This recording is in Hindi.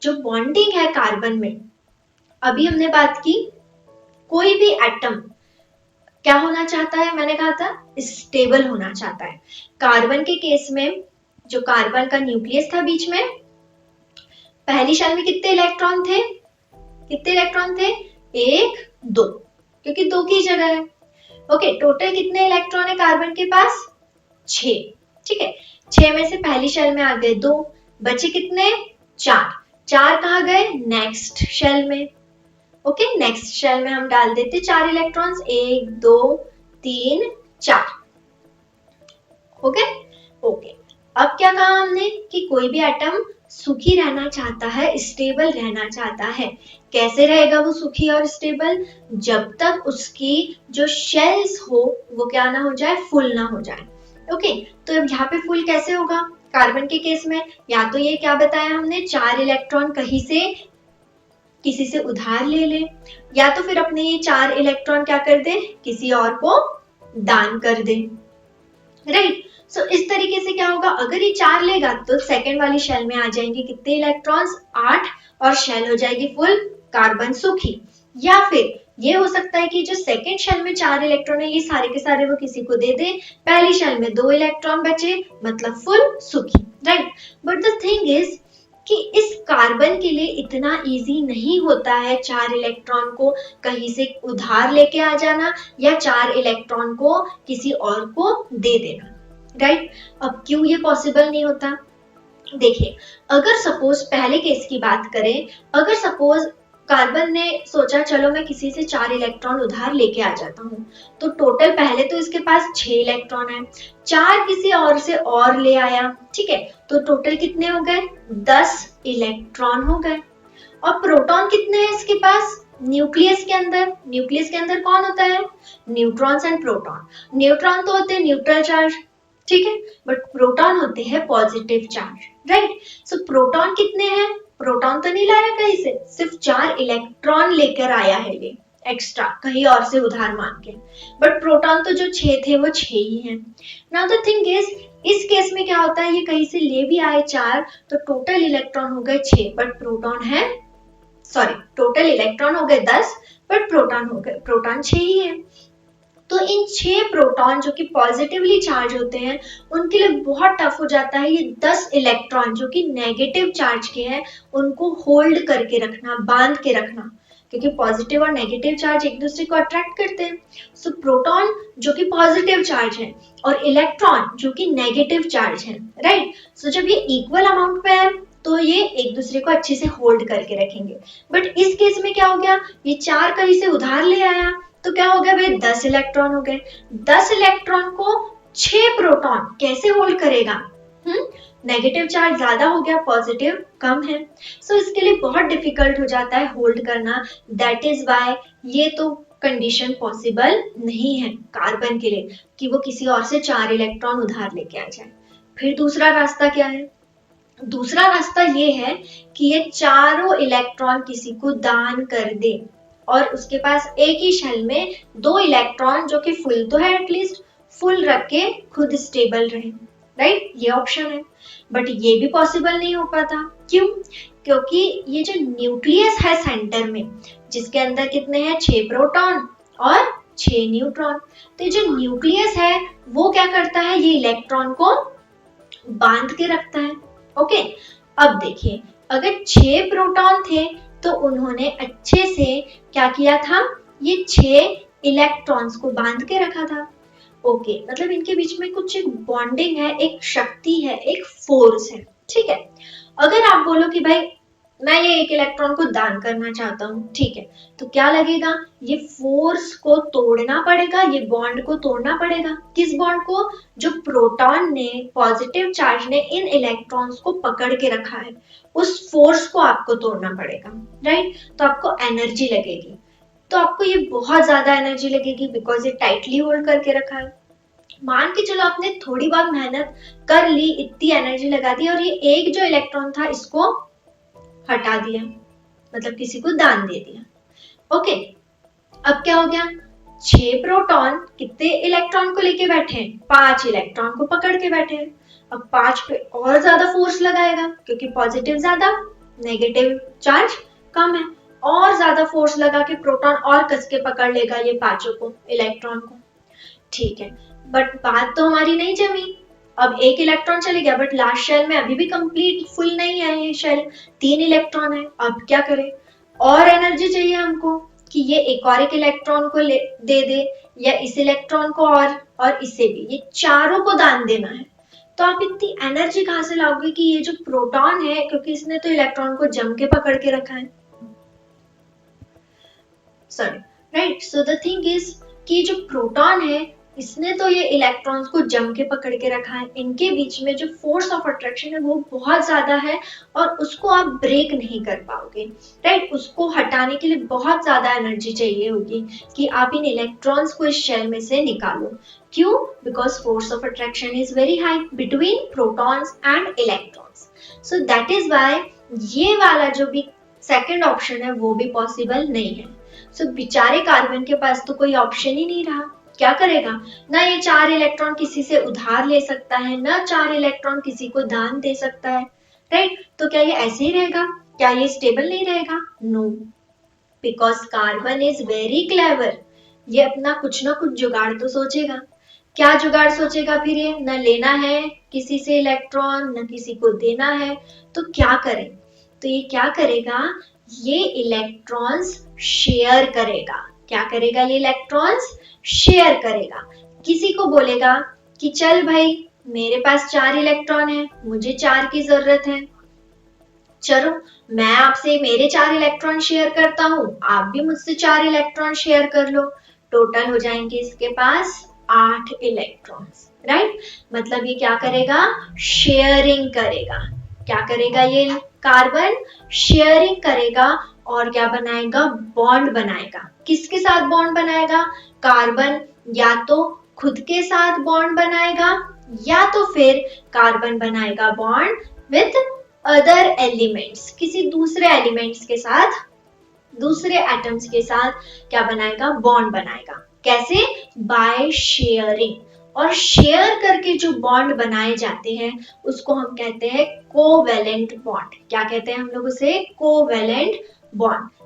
जो बॉन्डिंग है कार्बन में, अभी हमने बात की, कोई भी एटम क्या होना चाहता है, मैंने कहा था स्टेबल होना चाहता है। कार्बन के केस में जो कार्बन का न्यूक्लियस था बीच में, पहली शेल में कितने इलेक्ट्रॉन थे, कितने इलेक्ट्रॉन थे, एक दो, क्योंकि दो की जगह है। ओके, टोटल कितने इलेक्ट्रॉन है कार्बन के पास, 6। ठीक है, 6 में से पहली शेल में आ गए 2, बचे कितने, 4। 4 कहाँ गए, नेक्स्ट शेल में। ओके, नेक्स्ट शेल में हम डाल देते 4 इलेक्ट्रॉन्स, 1 2 3 4। ओके ओके, अब क्या कहा हमने कि कोई भी एटम सुखी रहना चाहता है, स्टेबल रहना चाहता है। कैसे रहेगा वो सुखी और स्टेबल, जब तक उसकी जो शेल्स हो वो क्या ना हो जाए, फुल ना हो जाए। ओके, तो अब यहाँ पे फुल कैसे होगा कार्बन के केस में, या तो ये क्या बताया हमने, 4 इलेक्ट्रॉन कहीं से किसी से उधार ले ले, या तो फिर अपने ये 4 इलेक्ट्रॉन क्या कर दे, किसी और को दान कर दे। राइट, सो इस तरीके से क्या होगा, अगर ये 4 लेगा तो सेकेंड वाली शेल में आ जाएंगे कितने इलेक्ट्रॉन्स, 8, और शेल हो जाएगी फुल, कार्बन सुखी। या फिर ये हो सकता है कि जो सेकेंड शेल में 4 इलेक्ट्रॉन है ये सारे के सारे वो किसी को दे दे, पहली शेल में 2 इलेक्ट्रॉन बचे, मतलब फुल सुखी। Right, but the thing is कि इस कार्बन के लिए इतना इजी नहीं होता है 4 इलेक्ट्रॉन को कहीं से उधार लेके आ जाना, या 4 इलेक्ट्रॉन को किसी और को दे देना। राइट, अब क्यों ये पॉसिबल नहीं होता, देखिए, अगर सपोज पहले केस की बात करें, अगर सपोज कार्बन ने सोचा चलो मैं किसी से 4 इलेक्ट्रॉन उधार लेके आ जाता हूँ, तो टोटल पहले तो इसके पास 6 इलेक्ट्रॉन है, 4 किसी और से और ले आया, ठीक है, तो टोटल कितने हो गए, 10 इलेक्ट्रॉन हो गए। और प्रोटॉन कितने हैं इसके पास, न्यूक्लियस के अंदर, न्यूक्लियस के अंदर कौन होता है, न्यूट्रॉन्स एंड प्रोटॉन। न्यूट्रॉन तो होते हैं न्यूट्रल चार्ज, ठीक है, बट प्रोटॉन होते हैं पॉजिटिव चार्ज। राइट, सो प्रोटॉन कितने हैं, प्रोटॉन तो नहीं लाया कहीं से, सिर्फ 4 इलेक्ट्रॉन लेकर आया है ये एक्स्ट्रा कहीं और से उधार मांग के, बट प्रोटॉन तो जो 6 थे वो 6 ही हैं। नाउ द थिंग इज, इस केस में क्या होता है, ये कहीं से ले भी आए 4, तो टोटल इलेक्ट्रॉन हो गए 6, बट प्रोटॉन है, सॉरी, टोटल इलेक्ट्रॉन हो गए 10, बट प्रोटॉन हो गए, प्रोटॉन 6 ही है। तो इन 6 प्रोटॉन जो कि पॉजिटिवली चार्ज होते हैं, उनके लिए बहुत टफ हो जाता है ये 10 इलेक्ट्रॉन जो कि नेगेटिव चार्ज के हैं उनको होल्ड करके रखना, बांध के रखना, क्योंकि पॉजिटिव और नेगेटिव चार्ज एक दूसरे को अट्रैक्ट करते हैं। सो प्रोटॉन जो कि पॉजिटिव चार्ज है और इलेक्ट्रॉन जो कि नेगेटिव चार्ज है, राइट, सो जब ये इक्वल अमाउंट में है तो ये एक दूसरे को अच्छे से होल्ड करके रखेंगे। बट इस केस में क्या हो गया, ये 4 कहीं से उधार ले आया, तो क्या हो गया भाई, 10 इलेक्ट्रॉन हो गए। 10 इलेक्ट्रॉन को 6 प्रोटॉन कैसे होल्ड करेगा, नेगेटिव चार्ज ज्यादा हो गया, पॉजिटिव कम है, सो इसके लिए बहुत डिफिकल्ट हो जाता है होल्ड करना। दैट इज वाई ये तो कंडीशन पॉसिबल नहीं है कार्बन के लिए कि वो किसी और से 4 इलेक्ट्रॉन उधार लेके आ जाए। फिर दूसरा रास्ता क्या है, दूसरा रास्ता ये है कि ये चारों इलेक्ट्रॉन किसी को दान कर दे और उसके पास एक ही शेल में 2 इलेक्ट्रॉन जो कि फुल तो है एटलीस्ट, फुल रख के खुद स्टेबल रहे। राइट, ये ऑप्शन है, बट ये भी पॉसिबल नहीं हो पाता। क्यों, क्योंकि ये जो न्यूक्लियस है सेंटर में, जिसके अंदर कितने हैं, 6 प्रोटॉन और 6 न्यूट्रॉन, तो ये जो न्यूक्लियस है वो क्या करता है, ये इलेक्ट्रॉन को बांध के रखता है। ओके, अब देखिए, अगर 6 प्रोटॉन थे तो उन्होंने अच्छे से क्या किया था, ये 6 इलेक्ट्रॉन्स को बांध के रखा था। ओके, मतलब इनके बीच में कुछ एक बॉन्डिंग है, एक शक्ति है, एक फोर्स है। ठीक है, अगर आप बोलो कि भाई मैं ये एक इलेक्ट्रॉन को दान करना चाहता हूँ, ठीक है, तो क्या लगेगा, ये फोर्स को तोड़ना पड़ेगा, ये बॉन्ड को तोड़ना पड़ेगा। किस बॉन्ड को, जो प्रोटॉन ने, पॉजिटिव चार्ज ने इन इलेक्ट्रॉन्स को पकड़ के रखा है, उस फोर्स को आपको तोड़ना पड़ेगा। राइट, तो आपको एनर्जी लगेगी, तो आपको ये बहुत ज्यादा एनर्जी लगेगी बिकॉज ये टाइटली होल्ड करके रखा है। मान के चलो आपने थोड़ी बहुत मेहनत कर ली, इतनी एनर्जी लगा दी और ये एक जो इलेक्ट्रॉन था इसको हटा दिया, मतलब किसी को दान दे दिया। ओके, अब क्या हो गया, 6 प्रोटॉन कितने इलेक्ट्रॉन को लेके बैठे हैं, 5 इलेक्ट्रॉन को पकड़ के बैठे हैं। अब 5 पे और ज्यादा फोर्स लगाएगा क्योंकि पॉजिटिव ज्यादा, नेगेटिव चार्ज कम है, और ज्यादा फोर्स लगा के प्रोटॉन और कस के पकड़ लेगा ये पांचों को, इलेक्ट्रॉन को। ठीक है, बट बात तो हमारी नहीं जमी। अब एक इलेक्ट्रॉन चले गया, बट लास्ट शेल में अभी भी कंप्लीट फुल नहीं है ये शेल, 3 इलेक्ट्रॉन है। अब क्या करें? और एनर्जी चाहिए हमको कि ये एक इलेक्ट्रॉन को दे दे, या इस इलेक्ट्रॉन को और इसे भी, ये चारों को दान देना है। तो आप इतनी एनर्जी कहाँ से लाओगे कि ये जो प्रोटॉन है, क्योंकि इसने तो इलेक्ट्रॉन को जम के पकड़ के रखा है, sorry, right. So the thing is कि जो प्रोटॉन है, इसने तो ये इलेक्ट्रॉन्स को जम के पकड़ के रखा है। इनके बीच में जो फोर्स ऑफ अट्रैक्शन है वो बहुत ज्यादा है, और उसको आप ब्रेक नहीं कर पाओगे, राइट। उसको हटाने के लिए बहुत ज्यादा एनर्जी चाहिए होगी कि आप इन इलेक्ट्रॉन्स को इस शेल में से निकालो। क्यों? Because force of attraction is very high between protons and electrons. So that is why ये वाला जो भी सेकेंड ऑप्शन है वो भी पॉसिबल नहीं है। सो बेचारे कार्बन के पास तो कोई ऑप्शन ही नहीं रहा। क्या करेगा? ना ये 4 इलेक्ट्रॉन किसी से उधार ले सकता है, ना 4 इलेक्ट्रॉन किसी को दान दे सकता है, राइट। तो क्या ये ऐसे ही रहेगा? क्या ये स्टेबल नहीं रहेगा? No, because carbon is very clever. ये अपना कुछ ना कुछ जुगाड़ तो सोचेगा। क्या जुगाड़ सोचेगा फिर ये? न लेना है किसी से इलेक्ट्रॉन, न किसी को देना है, तो क्या करे? तो ये क्या करेगा? ये इलेक्ट्रॉन्स शेयर करेगा। क्या करेगा? ये इलेक्ट्रॉन्स शेयर करेगा। किसी को बोलेगा कि चल भाई, मेरे पास 4 इलेक्ट्रॉन है, मुझे 4 की जरूरत है, चलो मैं आपसे मेरे 4 इलेक्ट्रॉन शेयर करता हूँ, आप भी मुझसे 4 इलेक्ट्रॉन शेयर कर लो। टोटल हो जाएंगे इसके पास 8 इलेक्ट्रॉन्स, राइट। मतलब ये क्या करेगा? शेयरिंग करेगा। क्या करेगा ये कार्बन? शेयरिंग करेगा। और क्या बनाएगा? बॉन्ड बनाएगा। किसके साथ बॉन्ड बनाएगा? कार्बन या तो खुद के साथ बॉन्ड बनाएगा, या तो फिर कार्बन बनाएगा बॉन्ड विथ अदर एलिमेंट्स, किसी दूसरे एलिमेंट्स के साथ, दूसरे एटम्स के साथ क्या बनाएगा? बॉन्ड बनाएगा। कैसे? By sharing. और शेयर करके जो बॉन्ड बनाए जाते हैं उसको हम कहते हैं कोवैलेंट बॉन्ड। क्या कहते हैं हम लोग उसे? Covalent bond.